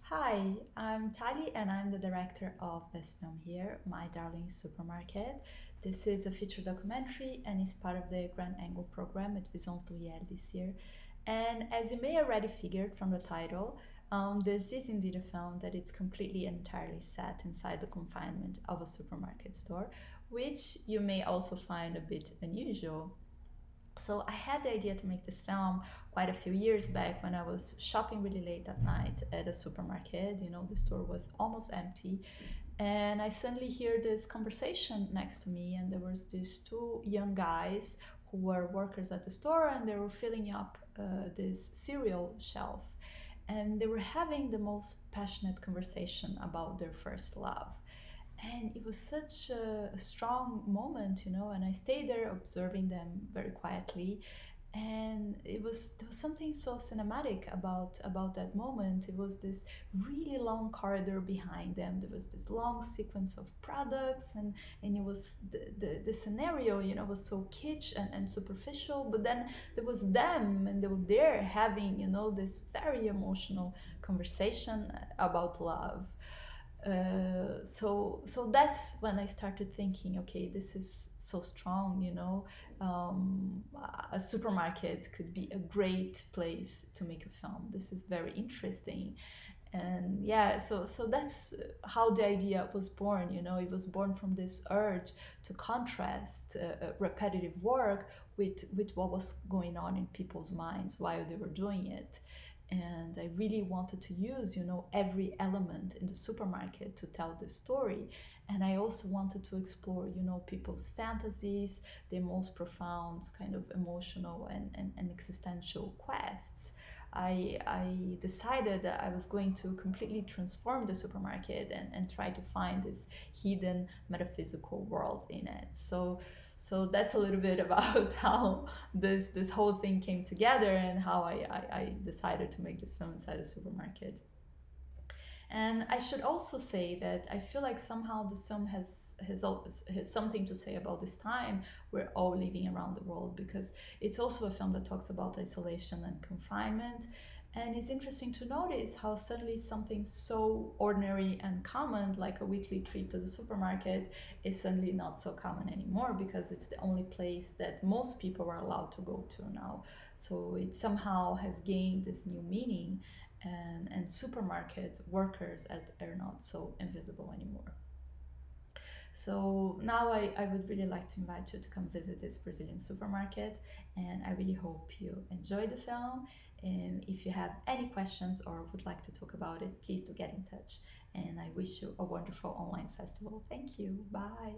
Hi, I'm Tali and I'm the director of this film here, My Darling Supermarket. This is a feature documentary and is part of the Grand Angle program at Réel this year. And as you may already figured from the title, this is indeed a film that it's completely and entirely set inside the confinement of a supermarket store, which you may also find a bit unusual. So I had the idea to make this film quite a few years back when I was shopping really late at night at a supermarket. You know, the store was almost empty, and I suddenly hear this conversation next to me, and there was these two young guys who were workers at the store, and they were filling up this cereal shelf, and they were having the most passionate conversation about their first love. And it was such a strong moment, you know, and I stayed there observing them very quietly. And there was something so cinematic about that moment. It was this really long corridor behind them. There was this long sequence of products, and it was the scenario, you know, was so kitsch and superficial. But then there was them, and they were there having, you know, this very emotional conversation about love. So that's when I started thinking, okay, this is so strong, you know. um, a supermarket could be a great place to make a film. This is very interesting. And yeah, so that's how the idea was born, you know. It was born from this urge to contrast repetitive work with what was going on in people's minds while they were doing it. And I really wanted to use, you know, every element in the supermarket to tell the story. And I also wanted to explore, you know, people's fantasies, their most profound kind of emotional and existential quests. I decided that I was going to completely transform the supermarket and try to find this hidden metaphysical world in it. So that's a little bit about how this whole thing came together and how I decided to make this film inside a supermarket. And I should also say that I feel like somehow this film has something to say about this time we're all living around the world, because it's also a film that talks about isolation and confinement. And it's interesting to notice how suddenly something so ordinary and common, like a weekly trip to the supermarket, is suddenly not so common anymore, because it's the only place that most people are allowed to go to now. So it somehow has gained this new meaning, and supermarket workers are not so invisible anymore. So now I would really like to invite you to come visit this Brazilian supermarket, and I really hope you enjoy the film. And if you have any questions or would like to talk about it, please do get in touch. And I wish you a wonderful online festival. Thank you. Bye.